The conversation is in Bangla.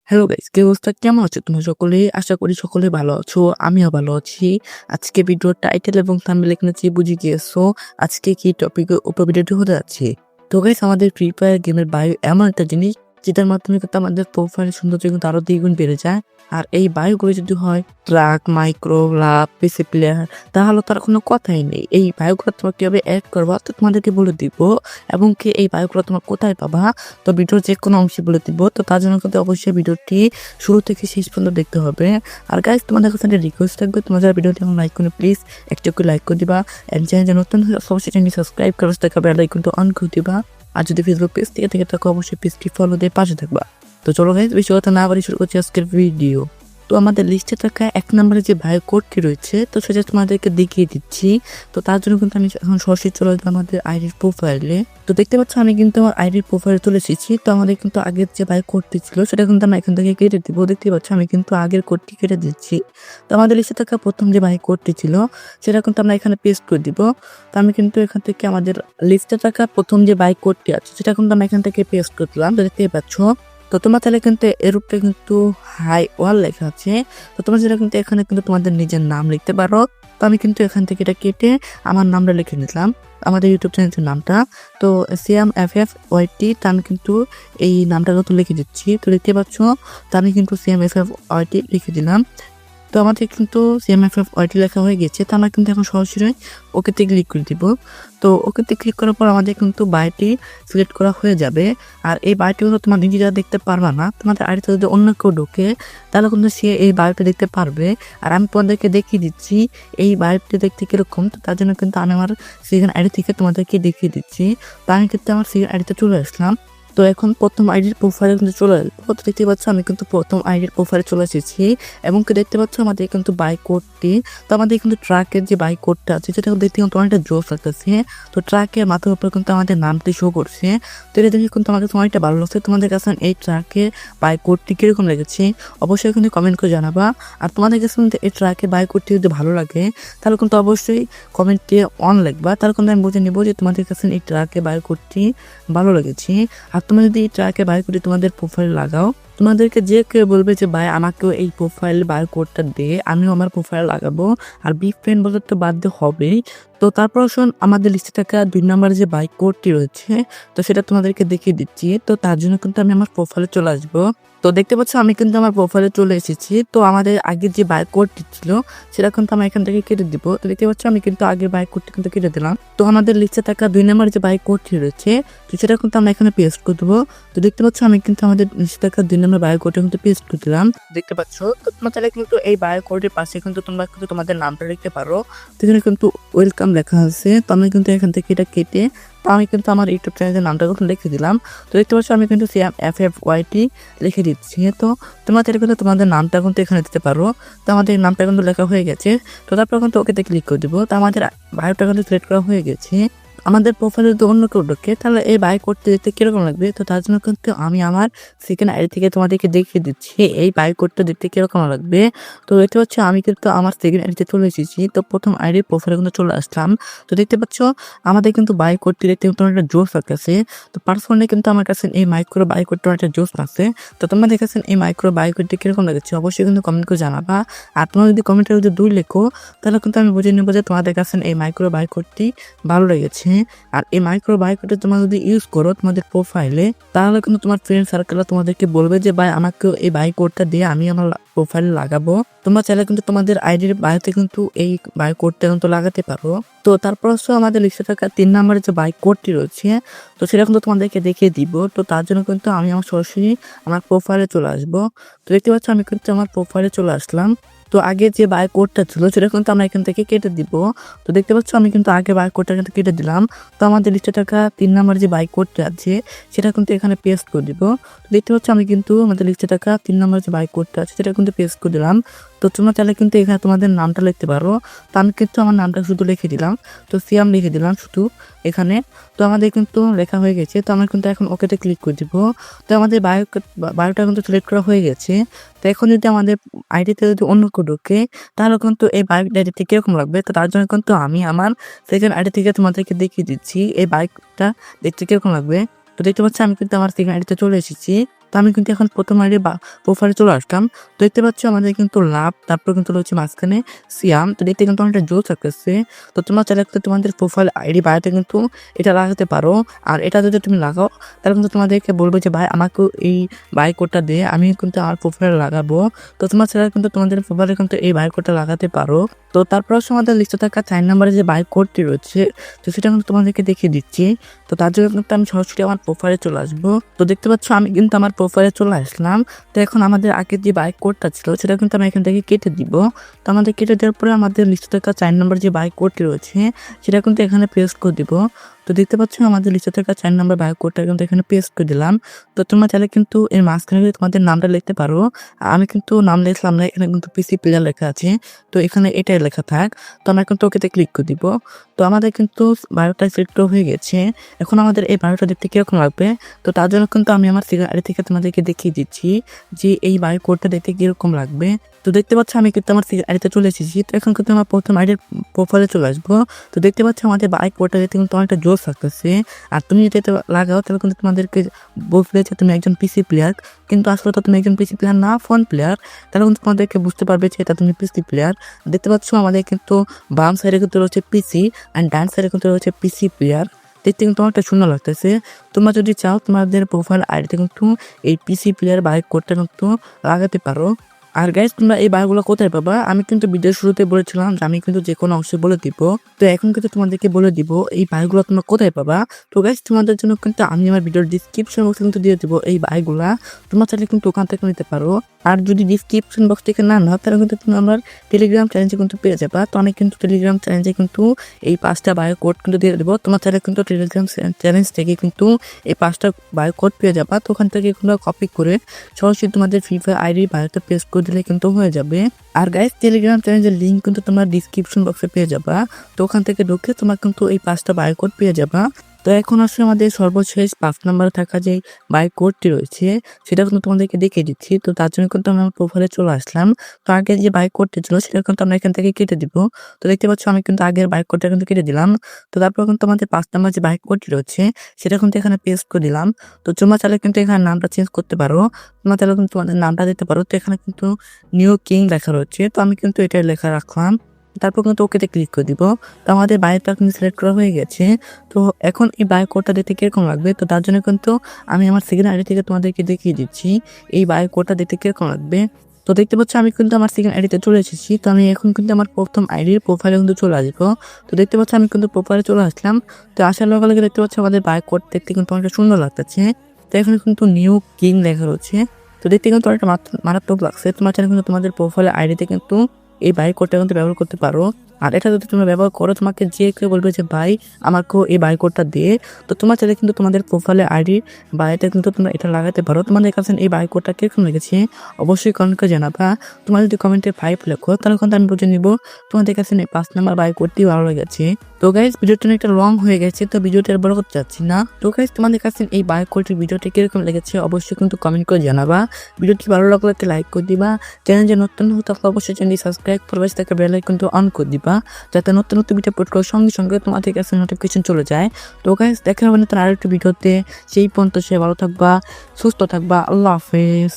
হ্যালো গাইস, কি অবস্থা? কেমন আছো তোমরা সকলে? আশা করি সকলে ভালো আছো। আমিও ভালো আছি। আজকে ভিডিওর টাইটেল এবং থাম্বনেল এখানে চেয়ে বুঝে গিয়েছো আজকে কি টপিকের উপর ভিডিওটি হতে যাচ্ছে। তো গাইস, আমাদের ফ্রি ফায়ার গেমের বায়ু এমন একটা জিনিস যেটার মাধ্যমে কিন্তু আমাদের প্রোফাইলের সৌন্দর্য কিন্তু আরো দ্বিগুণ বেড়ে যায়। আর এই বায়ুগুলো যদি হয় ট্রাক, মাইক্রো, লাভ, পিসি প্লেয়ার, তাহলে তার কোনো কথাই নেই। এই বায়ুগুলো তোমরা কিভাবে অ্যাড করবা তো তোমাদেরকে বলে দিব, এবং কি এই বায়ুগুলো তোমরা কোথায় পাবা তো ভিডিওর যে কোনো অংশে বলে দিব। তো তার জন্য কিন্তু অবশ্যই ভিডিওটি শুরু থেকে শেষ পর্যন্ত দেখতে হবে। আর গাইস, তোমাদের কাছে একটা রিকোয়েস্ট থাকবে, তোমরা যারা ভিডিওটি আমার লাইক করে প্লিজ একটু করে লাইক করে দিবা। এন্ড চ্যানেল নতুন হলে অবশ্যই চ্যানেলটি সাবস্ক্রাইব করে থাকা বেল আইকনটা অন করে দিবা। আর যদি ফেসবুক পেজ থেকে থাকো অবশ্যই পেজটি ফলো দিয়ে পাশে থাকবা। তো চলো গাইস, বেশি কথা না বাড়ি শুরু করছি আজকের ভিডিও। তো আমাদের লিস্টে থাকা এক নম্বরে যে বায়ো কোডটি রয়েছে তো সেটা তোমাদেরকে দেখিয়ে দিচ্ছি। তো তার জন্য কিন্তু আমি এখন সরাসরি চলে আসবো আমাদের আইডির প্রোফাইলে। তো দেখতে পাচ্ছ আমি কিন্তু আমার আইডির প্রোফাইলে চলে এসেছি। তো আমাদের কিন্তু আগের যে বায়ো কোডটি ছিল সেটা কিন্তু আমরা এখান থেকে কেটে দিব। দেখতে পাচ্ছ আমি কিন্তু আগের কোডটি কেটে দিচ্ছি। তো আমাদের লিস্টে থাকা প্রথম যে বায়ো কোডটি ছিল সেটা কিন্তু আমরা এখানে পেস্ট করে দিব। তো আমি কিন্তু এখান থেকে আমাদের লিস্টে থাকা প্রথম যে বায়ো কোডটি আছে সেটা কিন্তু আমরা এখান থেকে পেস্ট করলাম। তো দেখতে পাচ্ছ, তো তোমার তাহলে কিন্তু এর উপরে কিন্তু হাই ওয়াল লেখা আছে। তো তোমরা যেটা কিন্তু এখানে কিন্তু তোমাদের নিজের নাম লিখতে পারো। তো আমি কিন্তু এখান থেকে এটা কেটে আমার নামটা লিখে নিলাম, আমাদের ইউটিউব চ্যানেলের নামটা। তো CMFFYT, তা আমি কিন্তু এই নামটা কিন্তু লিখে দিচ্ছি। তো দেখতে পাচ্ছ, তো আমি কিন্তু CMFFYT লিখে দিলাম। তো আমাদের কিন্তু CMFFYT লেখা হয়ে গেছে। তো আমরা কিন্তু এখন সরাসরি ওকেতে ক্লিক করে দিব। তো ওকেতে ক্লিক করার পর আমাদের কিন্তু বায়োটি সিলেক্ট করা হয়ে যাবে। আর এই বায়োটি কিন্তু তোমার নিজেরা দেখতে পারবা না, তোমাদের আইডিতে যদি অন্য কেউ ঢোকে তাহলে কিন্তু সে এই বায়োটি দেখতে পারবে। আর আমি তোমাদেরকে দেখিয়ে দিচ্ছি এই বায়োটি দেখতে কিরকম। তো তার জন্য কিন্তু আমি আমার সেকেন্ড আইডি থেকে তোমাদেরকে দেখিয়ে দিচ্ছি। তো আমি কিন্তু আমার সেকেন্ড আইডিতে চলে আসলাম। তো এখন প্রথম আইডির প্রোফাইলে কিন্তু চলে আসবো। তো দেখতে পাচ্ছ আমি কিন্তু প্রথম আইডির প্রোফাইলে চলে এসেছি, এবং কি দেখতে পাচ্ছ আমাদের কিন্তু বাই কোডটি, তো আমাদের কিন্তু ট্রাকের যে বাই কোডটা আছে সেটা দেখতে কিন্তু অনেকটা জোস লাগতেছে। তো ট্রাকের মাথার উপরে কিন্তু আমাদের নামটি শো করছে। তো এটা দেখে কিন্তু আমাকে অনেকটা ভালো লাগছে। তোমাদের কাছে এই ট্রাকের বাই কোডটি কিরকম লেগেছে অবশ্যই কিন্তু কমেন্ট করে জানাবা। আর তোমাদের কাছে কিন্তু এই ট্রাকের বাই কোডটি যদি ভালো লাগে তাহলে কিন্তু অবশ্যই কমেন্টে অন লিখবা, তাহলে কিন্তু আমি বুঝে নেবো যে তোমাদের কাছে এই ট্রাকের বাই কোডটি ভালো লেগেছে। আর তুমি যদি এই ট্রাকের বাই কোডটি তোমাদের প্রোফাইল লাগাও, তোমাদেরকে যে কেউ বলবে যে ভাই আমাকেও এই প্রোফাইল বায়ো কোডটা দিয়ে আমিও আমার প্রোফাইল লাগাবো। আর বিগ ফ্রেন্ড বলে তো বাধ্য হবেই। তো তারপর শোন, আমাদের লিস্টে থাকা 2 নম্বরে যে বাই কোডটি রয়েছে তো সেটা তোমাদেরকে দেখিয়ে দিচ্ছি। তো তার জন্য কিন্তু আমি আমার প্রোফাইলে চলে আসবো। তো দেখতে পাচ্ছ আমি কিন্তু আমার প্রোফাইলে চলে এসেছি। তো আমাদের আগের যে বাই কোডটি ছিল সেটা কিন্তু আমি এখান থেকে কেটে দিব। তো দেখতে পাচ্ছ আমি কিন্তু আগের বাই কোডটি কিন্তু কেটে দিলাম। তো আমাদের লিস্টে থাকা 2 নম্বরে যে বাই কোডটি রয়েছে তো সেটা কিন্তু আমরা এখানে পেস্ট করে দেবো। তো দেখতে পাচ্ছ আমি কিন্তু আমাদের লিস্টে থাকা 2 নম্বর বায়ো কোডটা কিন্তু পেস্ট করে দিলাম। দেখতে পাচ্ছ, তো তোমরা চাইলে কিন্তু এই বায়ো কোডের পাশে কিন্তু তোমরা কিন্তু তোমাদের নামটা লিখতে পারো। তো এখানে কিন্তু ওয়েলকাম লেখা আছে। তো আমি কিন্তু এখান থেকে এটা কেটে তো আমি কিন্তু আমার ইউটিউব চ্যানেলের নামটা কিন্তু লিখে দিলাম। তো দেখতে পাচ্ছ আমি কিন্তু CMFFYT লিখে দিচ্ছি। তো তোমরা চাইলে কিন্তু তোমাদের নামটা কিন্তু এখানে দিতে পারো। তো আমাদের নামটা কিন্তু লেখা হয়ে গেছে। তো তারপর কিন্তু ওকেতে ক্লিক করে দিব। তো আমাদের বায়োটা কিন্তু সিলেক্ট করা হয়ে গেছে। আমাদের প্রোফাইলে যদি অন্য কেউ ঢোকে তাহলে এই বাই কোডটি দেখতে কিরকম লাগবে। তো তার জন্য কিন্তু আমি আমার সেকেন্ড আইডি থেকে তোমাদেরকে দেখিয়ে দিচ্ছি এই বাই কোডটা দেখতে কিরকম লাগবে। তো দেখতে পাচ্ছ আমি কিন্তু আমার সেকেন্ড আইডিতে চলে এসেছি। তো প্রথম আইডির প্রোফাইলে কিন্তু চলে আসলাম। তো দেখতে পাচ্ছ আমাদের কিন্তু বাই কোডটি দেখতে কিন্তু অনেকটা জোস লাগতেছে। তো পার্সোনালি কিন্তু আমার কাছে এই মাইক্রো বাই কোডটা অনেকটা জোস লাগছে। তো তোমরা দেখেছেন এই মাইক্রো বাই কোডটি কিরকম লেগেছে অবশ্যই কিন্তু কমেন্ট করে জানাবা। আর তোমরা যদি কমেন্টে যদি 2 লেখো তাহলে কিন্তু আমি বুঝে নেবো যে তোমাদের কাছে এই মাইক্রো বাই কোডটি ভালো লেগেছে। আর এই মাইক্রো বাই কোডটা তোমরা যদি ইউজ করো তোমাদের প্রোফাইলে তাহলে কিন্তু তোমার ফ্রেন্ড সার্কেল তোমাদেরকে বলবে যে ভাই আমাকেও এই বাই কোডটা দিয়ে আমি আমার প্রোফাইলে লাগাবো। তোমরা চাইলে কিন্তু তোমাদের আইডির বায়োতে কিন্তু এই বাই কোডটা কিন্তু লাগাতে পারো। তো তারপর আমাদের লিস্টে থাকা 3 নম্বরের যে বাই কোডটি রয়েছে তো সেটা কিন্তু তোমাদেরকে দেখিয়ে দিব। তো তার জন্য কিন্তু আমি আমার সরাসরি আমার প্রোফাইলে চলে আসবো। তো দেখতে পাচ্ছ আমি কিন্তু আমার প্রোফাইলে চলে আসলাম। তো আগে যে বাই কোডটা ছিল সেটা কিন্তু আমরা এখান থেকে কেটে দিব। তো দেখতে পাচ্ছ আমি কিন্তু আগে বাই কোডটা কিন্তু কেটে দিলাম। তো আমাদের লিস্টে থাকা 3 নম্বর যে বাই কোডটা আছে সেটা কিন্তু এখানে পেস্ট করে দিব। তো দেখতে পাচ্ছ আমি কিন্তু আমাদের লিস্টে থাকা 3 নম্বর যে বাই কোডটা আছে সেটা কিন্তু পেস্ট করে দিলাম। তো তোমরা চাইলে কিন্তু এখানে তোমাদের নামটা লিখতে পারো। তো আমি কিন্তু আমার নামটা শুধু লিখে দিলাম। তো সিয়াম লিখে দিলাম শুধু এখানে। তো আমাদের কিন্তু লেখা হয়ে গেছে। তো আমরা কিন্তু এখন ওকেতে ক্লিক করে দিব। তো আমাদের বায়োটা কিন্তু সিলেক্ট করা হয়ে গেছে। তো এখন যদি আমাদের আইডিতে যদি অন্য কেউ ঢোকে তাহলে কিন্তু এই বাইকটা দেখতে কিরকম লাগবে। তো তার জন্য কিন্তু আমি আমার সেকেন্ড আইডি থেকে তোমাদেরকে দেখিয়ে দিচ্ছি এই বাইকটা দেখতে কিরকম লাগবে। তো দেখতে পাচ্ছি আমি কিন্তু আমার সেকেন্ড আইডিতে চলে এসেছি। তো তো আমি কিন্তু এখন প্রথম আইডি প্রোফাইলে চলে আসলাম। তো দেখতে পাচ্ছ আমাদের কিন্তু লাভ, তারপর কিন্তু রয়েছে মাঝখানে সিয়াম। তো দেখতে কিন্তু অনেকটা জোর থাকতেছে। তো তোমরা চাইলে তোমাদের প্রোফাইল আইডি বায়োতে কিন্তু এটা লাগাতে পারো। আর এটা যদি তুমি লাগাও তাহলে কিন্তু তোমাদেরকে বলবে যে ভাই আমাকে এই বাই কোডটা দিয়ে আমি কিন্তু আমার প্রোফাইলে লাগাবো। তো তোমরা চাইলে কিন্তু তোমাদের প্রোফাইলে কিন্তু এই বাই কোডটা লাগাতে পারো। তো তারপর আমাদের লিস্টে থাকা 4 নম্বরে যে বাই কোডটি রয়েছে তো সেটা কিন্তু তোমাদেরকে দেখিয়ে দিচ্ছি। তো তার জন্য কিন্তু আমি সরাসরি আমার প্রোফাইলে চলে আসবো। তো দেখতে পাচ্ছ আমি কিন্তু আমার প্রোফাইলে চলে আসলাম। তো এখন আমাদের আগের যে বাই কোডটা ছিল সেটা কিন্তু আমি এখান থেকে কেটে দিব। তো আমাদের কেটে দেওয়ার পরে আমাদের লিস্টে থাকা 4 নম্বর যে বাই কোডটি রয়েছে সেটা কিন্তু এখানে পেস্ট করে দিব। তো দেখতে পাচ্ছ আমাদের লিস্টে থাকা 4 নম্বর বাই কোডটা কিন্তু এখানে পেস্ট করে দিলাম। তো তোমরা চাইলে কিন্তু এর মাঝখানে তোমাদের নামটা লিখতে পারো। আমি কিন্তু নাম লিখলাম না, এখানে কিন্তু পিসি প্লেয়ার লেখা আছে। তো এখানে এটাই লেখা থাক। তো আমরা কিন্তু ওকেতে ক্লিক করে দিব। তো আমাদের কিন্তু বায়োটা সিলেক্ট হয়ে গেছে। এখন আমাদের এই বায়োটা দেখতে কিরকম লাগবে তো তার জন্য কিন্তু আমি আমার সিগারেট থেকে তোমাদেরকে দেখিয়ে দিচ্ছি যে এই বায়ো কোডটা দেখতে কিরকম লাগবে। তো দেখতে পাচ্ছ আমি কিন্তু আমার আইডিতে চলে এসেছি। তো এখন কিন্তু আমার প্রথম আইডির প্রোফাইলে চলে আসবো। তো দেখতে পাচ্ছ আমাদের বাই কোডটা দেখতে কিন্তু অনেকটা জোর থাকতেছে। আর তুমি যদি এটা লাগাও তাহলে কিন্তু তোমাদেরকে বলবে যে তুমি একজন পিসি প্লেয়ার, কিন্তু আসলে তো তুমি একজন পিসি প্লেয়ার না, ফোন প্লেয়ার। তাহলে কিন্তু তোমাদেরকে বুঝতে পারবে যে এটা তুমি পিসি প্লেয়ার। দেখতে পাচ্ছ আমাদের কিন্তু বাম সাইডে কিন্তু রয়েছে পিসি অ্যান্ড ডান সাইডে কিন্তু রয়েছে পিসি প্লেয়ার। দেখতে কিন্তু অনেকটা সুন্দর লাগতেছে। তোমরা যদি চাও তোমাদের প্রোফাইল আইডিতে কিন্তু এই পিসি প্লেয়ার বাই কোডটা কিন্তু লাগাতে পারো। আর গাইজ তোমরা এই বায়োগুলো কোথায় পাবা আমি কিন্তু ভিডিওর শুরুতে বলেছিলাম যে আমি কিন্তু যে কোনো অংশে বলে দিব। তো এখন কিন্তু তোমাদেরকে বলে দিব এই বায়োগুলো তোমরা কোথায় পাবা। তো গাইজ তোমাদের জন্য কিন্তু আমি আমার ভিডিওর ডিসক্রিপশন বক্সে কিন্তু দিয়ে দেবো এই বায়োগুলা। তোমরা চাইলে কিন্তু ওখান থেকে নিতে পারো। আর যদি ডিসক্রিপশন বক্স থেকে না নাও তাহলে কিন্তু তুমি আমার টেলিগ্রাম চ্যানেলে কিন্তু পেয়ে যাবা। তো আমি কিন্তু টেলিগ্রাম চ্যানেলে কিন্তু এই 5টা বায়ো কোড কিন্তু দিয়ে দেবো। তোমার চাইলে কিন্তু টেলিগ্রাম চ্যানেল থেকে কিন্তু এই 5টা বায়ো কোড পেয়ে যাবা। তো ওখান থেকে কিন্তু কপি করে সরাসরি তোমাদের ফ্রি ফায়ার আইডি বায়োতে পেস্ট করে দিলে কিন্তু হয়ে যাবে। আর গাইজ টেলিগ্রাম চ্যানেলের লিঙ্ক কিন্তু তোমার ডিসক্রিপশন বক্সে পেয়ে যাবা। তো ওখান থেকে ঢুকে তোমার কিন্তু এই 5টা বায়ো কোড পেয়ে যাবা। তো এখন আসলে আমাদের সর্বশেষ 5 নম্বরে থাকা যে বাই কোডটি রয়েছে সেটা কিন্তু তোমাদেরকে দেখিয়ে দিচ্ছি। তো তার জন্য কিন্তু আমি আমার প্রোফাইলে চলে আসলাম। তো আগের যে বাই কোডটি ছিল সেটা কিন্তু আমরা এখান থেকে কেটে দিব। তো দেখতে পাচ্ছ আমি কিন্তু আগের বাই কোডটা কিন্তু কেটে দিলাম। তো তারপর কিন্তু আমাদের 5 নম্বর যে বাই কোডটি রয়েছে সেটা কিন্তু এখানে পেস্ট করে দিলাম। তো তোমরা চাইলে কিন্তু এখানে নামটা চেঞ্জ করতে পারো। তোমরা চাইলে কিন্তু তোমাদের নামটা দিতে পারো। তো এখানে কিন্তু নিউ কিং লেখা রয়েছে। তো আমি কিন্তু এটাই লেখা রাখলাম। তারপর কিন্তু ওকেতে ক্লিক করে দিব। তো আমাদের বায়োটা কিন্তু সিলেক্ট করা হয়ে গেছে। তো এখন এই বায়ো কোডটা দেখতে কিরকম লাগবে তো তার জন্য কিন্তু আমি আমার সেকেন্ড আইডি থেকে তোমাদেরকে দেখিয়ে দিচ্ছি এই বায়ো কোডটা দেখতে কিরকম লাগবে। তো দেখতে পাচ্ছ আমি কিন্তু আমার সেকেন্ড আইডিতে চলে এসেছি। তো আমি এখন কিন্তু আমার প্রথম আইডির প্রোফাইলে কিন্তু চলে আসবো। তো দেখতে পাচ্ছ আমি কিন্তু প্রোফাইলে চলে আসলাম। তো আসার লগে লগে দেখতে পাচ্ছ আমাদের বায়ো কোড দেখতে কিন্তু অনেকটা সুন্দর লাগতেছে। তো এখানে কিন্তু নিউ কিং লেখা রয়েছে। তো দেখতে কিন্তু অনেকটা মারাত্মক লাগছে। তোমার চাইলে কিন্তু তোমাদের প্রোফাইল আইডিতে কিন্তু এই বাই কোডটা কিন্তু ব্যবহার করতে পারো। আর এটা যদি তুমি ব্যবহার করো তোমাকে যে কেউ বলবে যে ভাই আমাকেও এই বাই কোডটা দিয়ে। তো তোমার চাইলে কিন্তু তোমাদের প্রোফাইলে আইডি বা এটা কিন্তু তোমরা এটা লাগাতে পারো। তোমাদের কাছে এই বাই কোডটা কিরকম লেগেছে অবশ্যই কমেন্ট করে জানাবা। তোমার যদি কমেন্টে 5 লেখো তাহলে কিন্তু আমি বুঝে নিব তোমাদের কাছে এই 5 নাম্বার বাই কোডটি ভালো লেগেছে। তো গাইজ ভিডিওটা একটা লং হয়ে গেছে তো ভিডিওটা বড় করতে চাচ্ছি না। তো গাইজ তোমাদের কাছে এই বাই কোডটির ভিডিওটি কিরকম লেগেছে অবশ্যই কিন্তু কমেন্ট করে জানাবা। ভিডিওটি ভালো লাগলে একটা লাইক করে দিবা। চ্যানেল যে নতুন হতো অবশ্যই চ্যানেলটি সাবস্ক্রাইব করবে, তাকে বেল আইকনটি অন করে দিবা যাতে নতুন নতুন ভিডিও আপলোড করার সঙ্গে সঙ্গে তোমাদের কাছে নোটিফিকেশন চলে যায়। তো গাইজ দেখা হবে নতুন আরেকটা ভিডিওতে। সেই পর্যন্ত সে ভালো থাকবা, সুস্থ থাকবা। আল্লাহ হাফেজ।